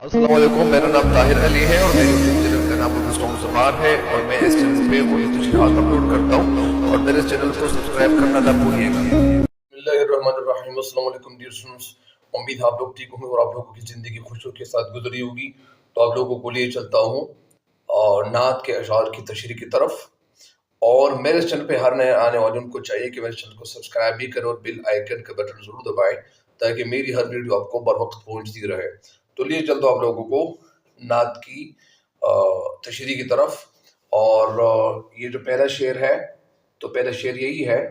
السلام علیکم، میرا نام طاہر علی ہے اور میری یوٹیوب چینل کا نام مسٹر زبان ہے اور میں اس چینل پہ کوئی تشریحات اپلوڈ کرتا ہوں اور میرے چینل کو سبسکرائب کرنا نہ بھولیے گا۔ بسم اللہ الرحمن الرحیم۔ السلام علیکم ڈیئر اسٹوڈنٹس، امید آپ لوگ ٹھیک ہوں گے اور آپ لوگوں کی زندگی خوشیوں کے ساتھ گزری ہوگی۔ تو آپ لوگوں کو لیے چلتا ہوں اور نعت کے اشعار کی تشریح کی طرف، اور میرے چینل پہ ہر نئے آنے والے ان کو چاہیے کہ میرے چینل کو سبسکرائب بھی کریں اور بیل آئیکن کا بٹن ضرور دبائیں تاکہ میری ہر ویڈیو آپ کو بر وقت پہنچتی رہے۔ تو لیے چلتا ہوں آپ لوگوں کو نعت کی تشریح کی طرف، اور یہ جو پہلا شعر ہے تو پہلا شعر یہی ہے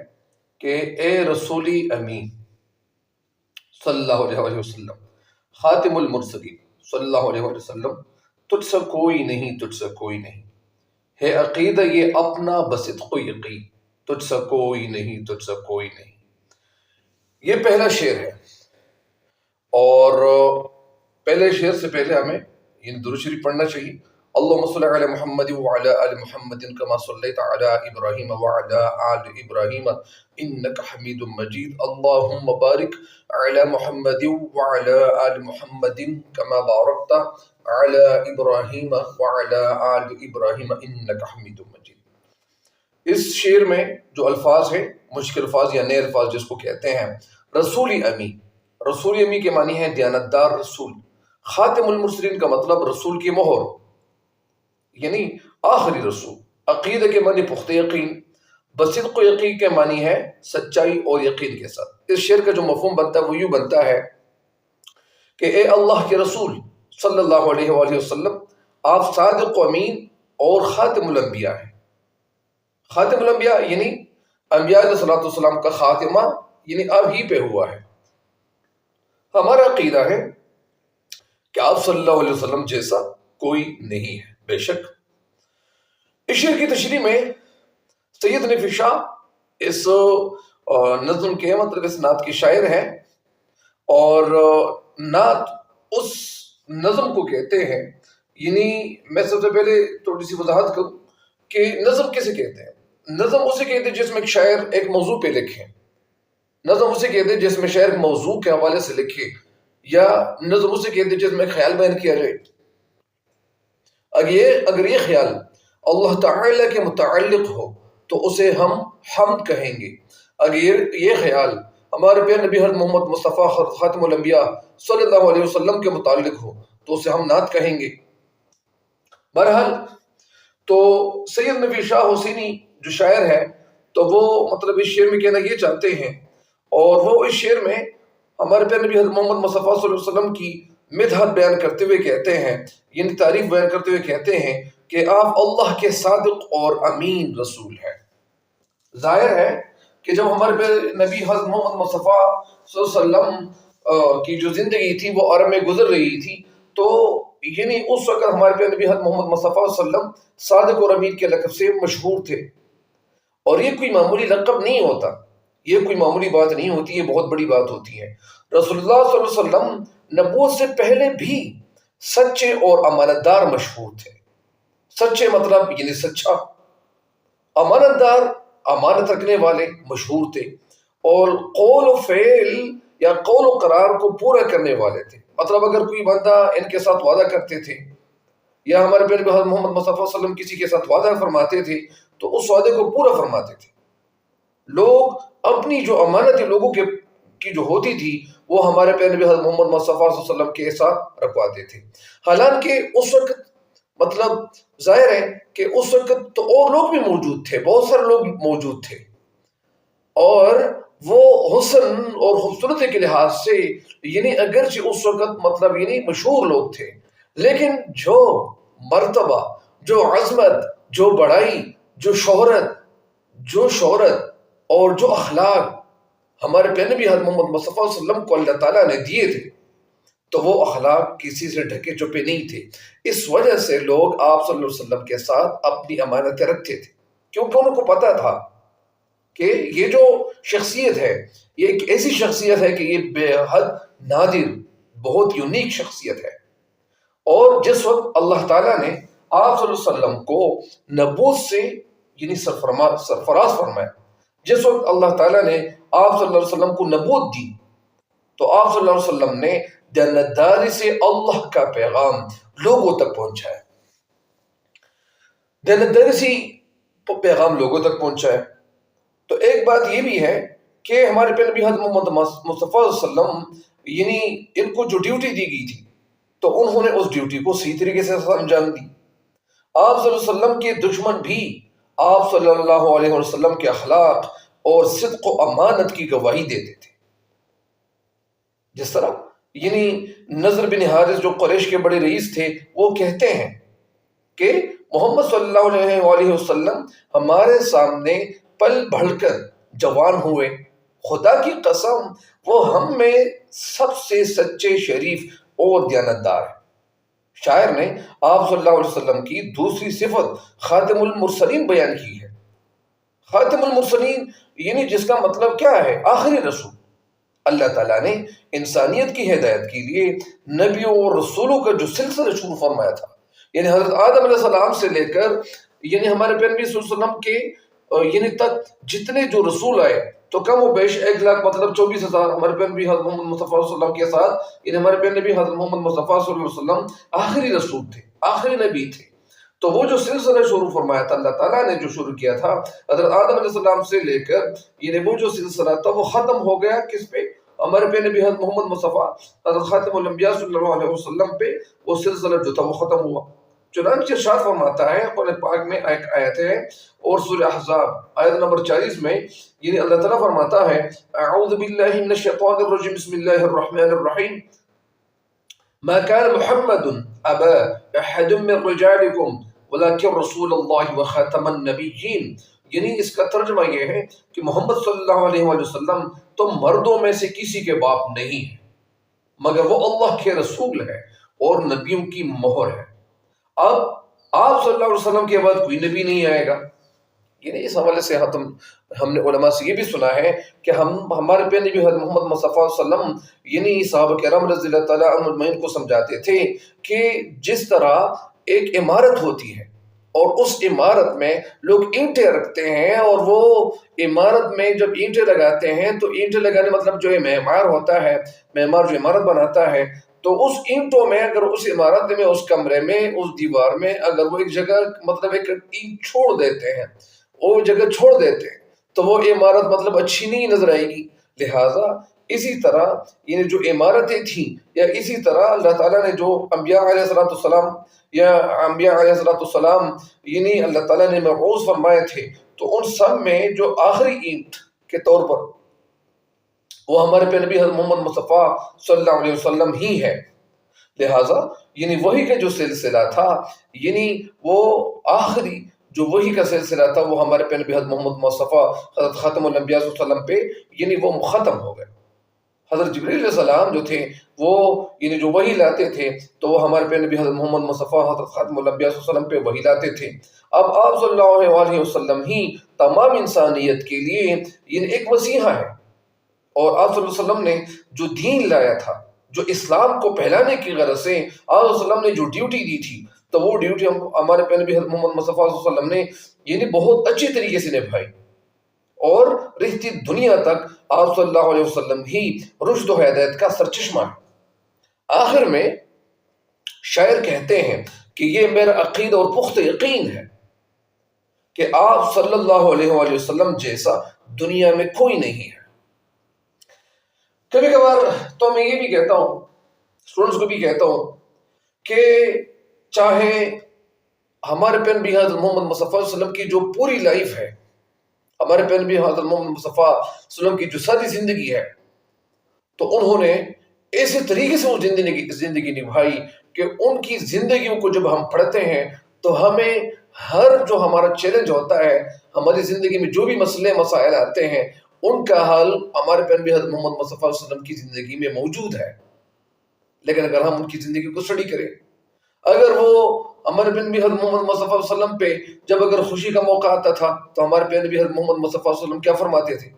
کہ اے رسولی امین صلی اللہ علیہ وسلم، خاتم المرسلین صلی اللہ علیہ وسلم، تجھ سے کوئی نہیں، تجھ سے کوئی نہیں ہے عقیدہ یہ اپنا بصدق و یقین، تجھ سے کوئی نہیں، تجھ سے کوئی نہیں۔ یہ پہلا شعر ہے، اور پہلے شعر سے پہلے ہمیں درود شریف پڑھنا چاہیے۔ اللہم صلی علی محمد وعلی آل محمد کما صلیت علی ابراہیم وعلی آل ابراہیم انک حمید مجید، اللہم بارک علی محمد وعلی آل محمد کما بارکت علی ابراہیم وعلی آل ابراہیم انک حمید مجید۔ اس شعر میں جو الفاظ ہیں، مشکل الفاظ یا نئے الفاظ جس کو کہتے ہیں، رسول امین، رسول امین کے معنی ہے دیانتدار رسول۔ خاتم المرسلین کا مطلب رسول کی مہر، یعنی آخری رسول۔ عقیدہ کے معنی پختہ یقین، بصدق و یقین کے معنی ہے سچائی اور یقین کے ساتھ۔ اس شعر کا جو مفہوم بنتا ہے وہ یوں بنتا ہے کہ اے اللہ کے رسول صلی اللہ علیہ وآلہ وسلم، آپ صادق و امین اور خاتم الانبیاء ہیں۔ خاتم الانبیاء یعنی انبیاء علیہ الصلوۃ والسلام کا خاتمہ یعنی اب ہی پہ ہوا ہے۔ ہمارا عقیدہ ہے کہ آپ صلی اللہ علیہ وسلم جیسا کوئی نہیں ہے۔ بے شک اس شعر کی تشریح میں سید نفی شاہ اس نظم کے مطلب اس نعت کے شاعر ہیں، اور نعت اس نظم کو کہتے ہیں، یعنی میں سب سے پہلے تھوڑی سی وضاحت کروں کہ نظم کسے کہتے ہیں۔ نظم اسے کہتے ہیں جس میں ایک شاعر ایک موضوع پہ لکھے۔ نظم اسے کہتے ہیں جس میں شاعر ایک موضوع کے حوالے سے لکھے، یا نظم اسے کہتے ہیں جس میں خیال بیان کیا جائے۔ اگر یہ خیال اللہ تعالیٰ کے متعلق ہو تو اسے ہم حمد کہیں گے۔ اگر یہ خیال ہمارے پیارے نبی حضرت محمد مصطفیٰ خاتم الانبیاء صلی اللہ علیہ وسلم کے متعلق ہو تو اسے ہم نعت کہیں گے۔ بہرحال تو سید نفی شاہ حسینی جو شاعر ہے تو وہ مطلب اس شعر میں کہنا یہ چاہتے ہیں، اور وہ اس شعر میں ہمارے پیارے نبی حضرت محمد مصطفیٰ صلی اللہ علیہ وسلم کی مدحت بیان کرتے ہوئے کہتے ہیں، یعنی تعریف بیان کرتے ہوئے کہتے ہیں کہ آپ اللہ کے صادق اور امین رسول ہیں۔ ظاہر ہے کہ جب ہمارے پیارے نبی حضرت محمد مصطفیٰ صلی اللہ علیہ وسلم کی جو زندگی تھی وہ عرب میں گزر رہی تھی، تو یعنی اس وقت ہمارے پیارے نبی حضرت محمد مصطفیٰ صلی اللہ علیہ وسلم صادق اور امین کے لقب سے مشہور تھے، اور یہ کوئی معمولی لقب نہیں ہوتا، یہ کوئی معمولی بات نہیں ہوتی، یہ بہت بڑی بات ہوتی ہے۔ رسول اللہ صلی اللہ علیہ وسلم نبوت سے پہلے بھی سچے اور امانت دار مشہور تھے۔ سچے مطلب یعنی سچا، امانت دار امانت رکھنے والے مشہور تھے، اور قول و فعل یا قول و قرار کو پورا کرنے والے تھے۔ مطلب اگر کوئی بندہ ان کے ساتھ وعدہ کرتے تھے، یا ہمارے پیارے حضرت محمد مصطفیٰ صلی اللہ علیہ وسلم کسی کے ساتھ وعدہ فرماتے تھے تو اس وعدے کو پورا فرماتے تھے۔ لوگ اپنی جو امانت لوگوں کی جو ہوتی تھی وہ ہمارے پیارے نبی حضرت محمد مصطفیٰ صلی اللہ علیہ وسلم کے ساتھ رکھواتے تھے۔ حالانکہ اس وقت مطلب ظاہر ہے کہ اس وقت تو اور لوگ بھی موجود تھے، بہت سارے لوگ موجود تھے، اور وہ حسن اور خوبصورتی کے لحاظ سے یعنی اگرچہ اس وقت مطلب یعنی مشہور لوگ تھے، لیکن جو مرتبہ، جو عظمت، جو بڑائی، جو شہرت اور جو اخلاق ہمارے پیارے نبی حضرت محمد مصطفیٰ صلی اللہ علیہ وسلم کو اللہ تعالیٰ نے دیے تھے، تو وہ اخلاق کسی سے ڈھکے چھپے نہیں تھے۔ اس وجہ سے لوگ آپ صلی اللہ علیہ وسلم کے ساتھ اپنی امانتیں رکھتے تھے، کیونکہ ان کو پتا تھا کہ یہ جو شخصیت ہے یہ ایک ایسی شخصیت ہے کہ یہ بے حد نادر، بہت یونیک شخصیت ہے۔ اور جس وقت اللہ تعالیٰ نے آپ صلی اللہ علیہ وسلم کو نبوت سے یعنی سرفراز فرمایا، جس وقت اللہ تعالیٰ نے آپ صلی اللہ علیہ وسلم کو نبوت دی، تو آپ صلی اللہ علیہ وسلم نے دیانتداری سے اللہ کا پیغام لوگوں تک پہنچائے، دیانتداری سے پیغام لوگوں تک پہنچائے۔ تو ایک بات یہ بھی ہے کہ ہمارے پہ نبی حضرت محمد مصطفیٰ صلی اللہ علیہ وسلم یعنی ان کو جو ڈیوٹی دی گئی تھی تو انہوں نے اس ڈیوٹی کو صحیح طریقے سے انجام دی۔ آپ صلی اللہ علیہ وسلم کے دشمن بھی آپ صلی اللہ علیہ وسلم کے اخلاق اور صدق و امانت کی گواہی دیتے تھے۔ جس طرح یعنی نضر بن حارث جو قریش کے بڑے رئیس تھے وہ کہتے ہیں کہ محمد صلی اللہ علیہ وسلم ہمارے سامنے پل بڑھ کر جوان ہوئے، خدا کی قسم وہ ہم میں سب سے سچے، شریف اور دیانتدار ہیں۔ شاعر نے آپ صلی اللہ علیہ وسلم کی دوسری صفت خاتم المرسلین بیان کی ہے۔ خاتم المرسلین یعنی جس کا مطلب کیا ہے؟ آخری رسول۔ اللہ تعالیٰ نے انسانیت کی ہدایت کے لیے نبیوں اور رسولوں کا جو سلسلہ شروع فرمایا تھا، یعنی حضرت آدم علیہ السلام سے لے کر یعنی ہمارے پیغمبر صلی اللہ علیہ وسلم کے یعنی تک جتنے جو رسول آئے تو کم و بیش 1,00,000 مطلب 24,000 ہمارے پیغمبر حضرت محمد مصطفیٰ صلی اللہ علیہ وسلم کے ساتھ، یعنی ہمارے پیغمبر حضرت محمد مصطفیٰ صلی اللہ علیہ وسلم آخری رسول تھے، آخری نبی تھے۔ تو وہ جو سلسلہ شروع فرمایا تھا اللہ تعالیٰ نے جو شروع کیا تھا حضرت آدم علیہ السلام سے لے کر یعنی وہ جو سلسلہ تھا وہ ختم ہو گیا کس پہ؟ ہمارے پہ نبی حضرت محمد مصطفیٰ حضرت خاتم الانبیاء صلی اللہ علیہ وسلم پہ وہ سلسلہ جو تھا وہ ختم ہوا۔ چنانچہ ارشاد فرماتا ہے قرآن پاک میں ایک آیت ہے اور سورہ احزاب آیت نمبر 40 میں یعنی اللہ تعالیٰ فرماتا ہے اعوذ باللہ من الشیطان الرجیم بسم اللہ الرحمن الرحیم ما كان محمد ابا احد من رجالکم ولكن رسول اللہ وخاتم النبیین، یعنی اس کا ترجمہ یہ ہے کہ محمد صلی اللہ علیہ وسلم تو مردوں میں سے کسی کے باپ نہیں ہے مگر وہ اللہ کے رسول ہے اور نبیوں کی مہر ہے۔ اب آپ صلی اللہ علیہ وسلم کے بعد کوئی نبی نہیں آئے گا۔ یعنی اس حوالے سے ہم نے علماء سے یہ بھی سنا ہے کہ ہمارے پہ نبی حضرت محمد مصطفیٰ صلی اللہ علیہ وسلم یعنی صحابہ کرام رضی اللہ تعالیٰ عنہم اجمعین کو سمجھاتے تھے کہ جس طرح ایک عمارت ہوتی ہے اور اس عمارت میں لوگ اینٹیں رکھتے ہیں اور وہ عمارت میں جب اینٹیں لگاتے ہیں تو اینٹیں لگانے مطلب جو معمار ہوتا ہے، معمار جو عمارت بناتا ہے تو اس اینٹوں میں اگر اس عمارت میں اس کمرے میں اس دیوار میں اگر وہ ایک جگہ مطلب ایک اینٹ چھوڑ دیتے ہیں، وہ جگہ چھوڑ دیتے ہیں تو وہ عمارت مطلب اچھی نہیں نظر آئے گی۔ لہٰذا اسی طرح یعنی جو عمارتیں تھیں یا اسی طرح اللہ تعالیٰ نے جو انبیاء علیہ السلام یعنی اللہ تعالیٰ نے مبعوث فرمائے تھے تو ان سب میں جو آخری اینٹ کے طور پر وہ ہمارے پہ نبی حضرت محمد مصطفیٰ صلی اللہ علیہ وسلم ہی ہے۔ لہٰذا یعنی وحی کا جو سلسلہ تھا یعنی وہ آخری جو وحی کا سلسلہ تھا وہ ہمارے پہ نبی حضرت محمد مصطفیٰ حضرت خاتم الانبیاء صلی اللہ علیہ وسلم پہ یعنی وہ ختم ہو گئے۔ حضرت جبریل علیہ السلام جو تھے وہ یعنی جو وحی لاتے تھے تو وہ ہمارے پہ نبی حضرت محمد مصطفیٰ حضرت خاتم الانبیاء صلی اللہ علیہ وسلم پہ وحی لاتے تھے۔ اب آپ صلی اللہ علیہ وسلم ہی تمام انسانیت کے لیے یعنی ایک مسیحا ہے، اور آپ صلی اللہ علیہ وسلم نے جو دین لایا تھا، جو اسلام کو پھیلانے کی غرض سے آپ صلی اللہ علیہ وسلم نے جو ڈیوٹی دی تھی تو وہ ڈیوٹی ہمارے پہ نبی حضرت محمد مصطفیٰ صلی اللہ علیہ وسلم نے یعنی بہت اچھی طریقے سے نبھائی، اور رہتی دنیا تک آپ صلی اللہ علیہ وسلم ہی رشد و ہدایت کا سرچشمہ ہے۔ آخر میں شاعر کہتے ہیں کہ یہ میرا عقیدہ اور پختہ یقین ہے کہ آپ صلی اللہ علیہ وسلم جیسا دنیا میں کوئی نہیں ہے۔ کبھی کبھار تو میں یہ بھی کہتا ہوں، اسٹوڈنٹس کو بھی کہتا ہوں کہ چاہے ہمارے پہ نبی حضرت محمد مصطفیٰ صلی اللہ علیہ وسلم کی جو پوری لائف ہے، ہمارے پہ نبی حضرت محمد مصطفیٰ صلی اللہ علیہ وسلم کی جو ساری زندگی ہے تو انہوں نے ایسے طریقے سے وہ زندگی نبھائی کہ ان کی زندگیوں کو جب ہم پڑھتے ہیں تو ہمیں ہر جو ہمارا چیلنج ہوتا ہے، ہماری زندگی میں جو بھی مسئلے مسائل آتے ہیں ان کا حل ہمارے پہ نبی حضرت محمد مصطفیٰ صلی اللہ علیہ وسلم کی زندگی میں موجود ہے۔ لیکن اگر ہم ان کی زندگی کو اسٹڈی کریں، اگر وہ ہمارے پہ نبی حضرت محمد مصطفیٰ صلی اللہ علیہ وسلم پہ جب اگر خوشی کا موقع آتا تھا تو ہمارے پہ نبی حضرت محمد مصطفیٰ صلی اللہ علیہ وسلم کیا فرماتے تھے،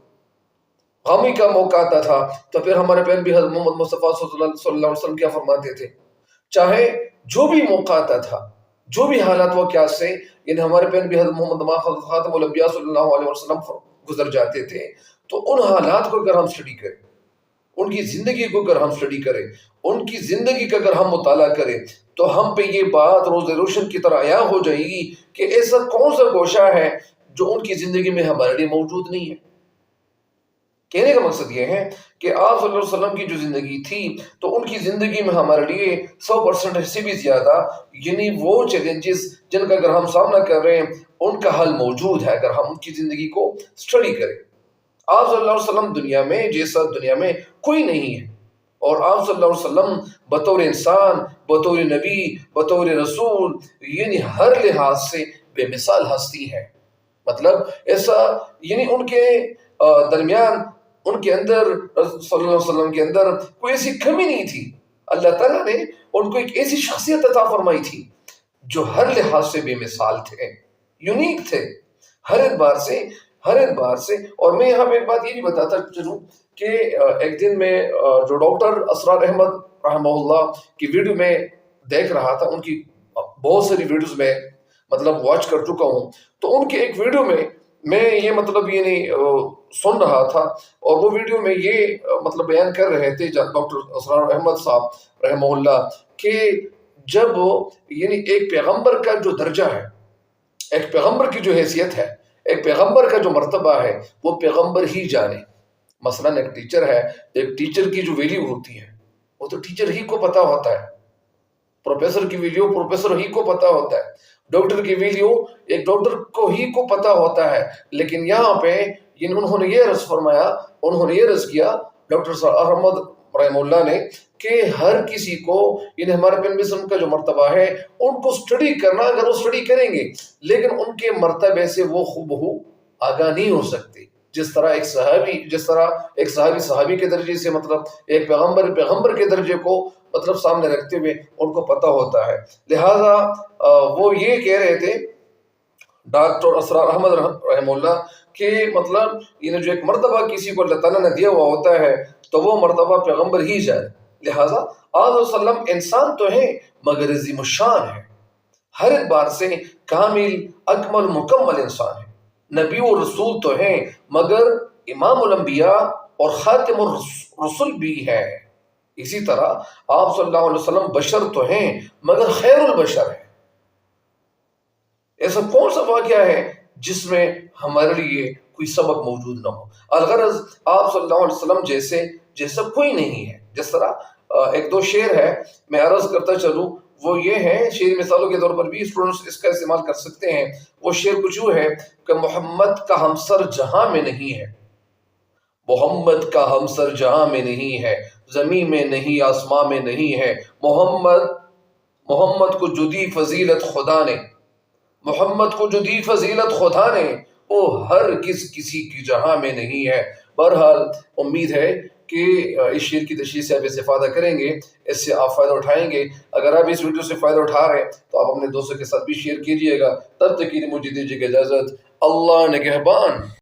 غمی کا موقع آتا تھا تو پھر ہمارے پہ نبی حضرت محمد مصطفیٰ صلی اللہ علیہ وسلم کیا فرماتے تھے، چاہے جو بھی موقع آتا تھا، جو بھی حالات واقعات سے یعنی ہمارے پہ نبی حضرت محمد خاتم الانبیاء صلی اللہ علیہ وسلم گزر جاتے تھے تو ان حالات کو اگر ہم اسٹڈی کریں، ان کی زندگی کو اگر ہم اسٹڈی کریں، ان کی زندگی کا اگر ہم مطالعہ کریں تو ہم پہ یہ بات روز روشن کی طرح عیاں ہو جائے گی کہ ایسا کون سا گوشہ ہے جو ان کی زندگی میں ہمارے لیے موجود نہیں ہے۔ کہنے کا مقصد یہ ہے کہ آپ صلی اللہ علیہ وسلم کی جو زندگی تھی تو ان کی زندگی میں ہمارے لیے 100% سے بھی زیادہ یعنی وہ چیلنجز جن کا اگر ہم سامنا کر رہے ہیں ان کا حل موجود ہے اگر ہم ان کی زندگی کو اسٹڈی کریں۔ آپ صلی اللہ علیہ وسلم دنیا میں جیسا دنیا میں کوئی نہیں ہے، اور آپ صلی اللہ علیہ وسلم بطور انسان، بطور نبی، بطور رسول یعنی ہر لحاظ سے بے مثال ہستی ہے۔ مطلب ایسا یعنی ان کے درمیان ان کے اندر صلی اللہ علیہ وسلم کے اندر کوئی ایسی کمی نہیں تھی۔ اللہ تعالیٰ نے ان کو ایک ایسی شخصیت عطا فرمائی تھی جو ہر لحاظ سے بے مثال تھے، یونیک تھے ہر اعتبار سے۔ اور میں یہاں پہ ایک بات یہ بھی بتاتا چلوں کہ ایک دن میں جو ڈاکٹر اسرار احمد رحمہ اللہ کی ویڈیو میں دیکھ رہا تھا، ان کی بہت ساری ویڈیوز میں مطلب واچ کر چکا ہوں، تو ان کے ایک ویڈیو میں یہ مطلب یہ نہیں سن رہا تھا، اور وہ ویڈیو میں یہ مطلب بیان کر رہے تھے ڈاکٹر اسرار احمد صاحب رحمہ اللہ کہ جب یعنی ایک پیغمبر کا جو درجہ ہے، ایک پیغمبر کی جو حیثیت ہے، ایک پیغمبر کا جو مرتبہ ہے وہ پیغمبر ہی جانے۔ مثلا ایک ٹیچر ہے، ایک ٹیچر کی جو ویلیو ہوتی ہے وہ تو ٹیچر ہی کو پتا ہوتا ہے، پروفیسر کی ویلیو پروفیسر ہی کو پتا ہوتا ہے، ڈاکٹر کی ویلیو ایک ڈاکٹر کو ہی کو پتا ہوتا ہے۔ لیکن یہاں پہ انہوں نے یہ عرض فرمایا، انہوں نے یہ عرض کیا ڈاکٹر احمد رحمہ اللہ نے کہ ہر کسی کو یعنی ہمارے پیغمبر کا جو مرتبہ ہے ان کو سٹڈی کرنا، اگر وہ سٹڈی کریں گے لیکن ان کے مرتبے سے وہ خوبہو آگاہ نہیں ہو سکتے۔ جس طرح ایک صحابی کے درجے سے مطلب ایک پیغمبر کے درجے کو مطلب سامنے رکھتے ہوئے ان کو پتہ ہوتا ہے۔ لہٰذا وہ یہ کہہ رہے تھے ڈاکٹر اسرار احمد رحمہ اللہ کہ مطلب جو ایک مرتبہ کسی کو اللہ تعالیٰ نے دیا ہوا ہوتا ہے تو وہ مرتبہ پیغمبر ہی جائے۔ لہٰذا آپ صلی اللہ علیہ وسلم انسان تو ہیں مگر عظیم الشان ہے، ہر اعتبار سے کامل اکمل مکمل انسان ہے۔ نبی و رسول تو ہیں مگر امام الانبیاء اور خاتم الرسل بھی ہے۔ اسی طرح آپ صلی اللہ علیہ وسلم بشر تو ہیں مگر خیر البشر ہے۔ ایسا کون سا واقعہ ہے جس میں ہمارے لیے کوئی سبق موجود نہ ہو؟ الغرض آپ صلی اللہ علیہ وسلم جیسا کوئی نہیں ہے۔ جس طرح ایک دو شعر ہے میں عرض کرتا چلوں، وہ یہ ہے، شعر مثالوں کے طور پر بھی اسٹوڈنٹس اس کا استعمال کر سکتے ہیں۔ وہ شعر کچھ یوں ہے کہ محمد کا ہمسر جہاں میں نہیں ہے، محمد کا ہمسر جہاں میں نہیں ہے، زمین میں نہیں آسمان میں نہیں ہے، محمد کو جو دی فضیلت خدا نے، محمد کو جو دی فضیلت خدا نے، وہ ہرگز کسی کی جہاں میں نہیں ہے۔ بہرحال امید ہے کہ اس شعر کی تشریح سے آپ استفادہ کریں گے، اس سے آپ فائدہ اٹھائیں گے۔ اگر آپ اس ویڈیو سے فائدہ اٹھا رہے ہیں تو آپ اپنے دوستوں کے ساتھ بھی شیئر کیجئے گا۔ تب تک کے لیے مجھے دیجیے گا اجازت۔ اللہ نگہبان۔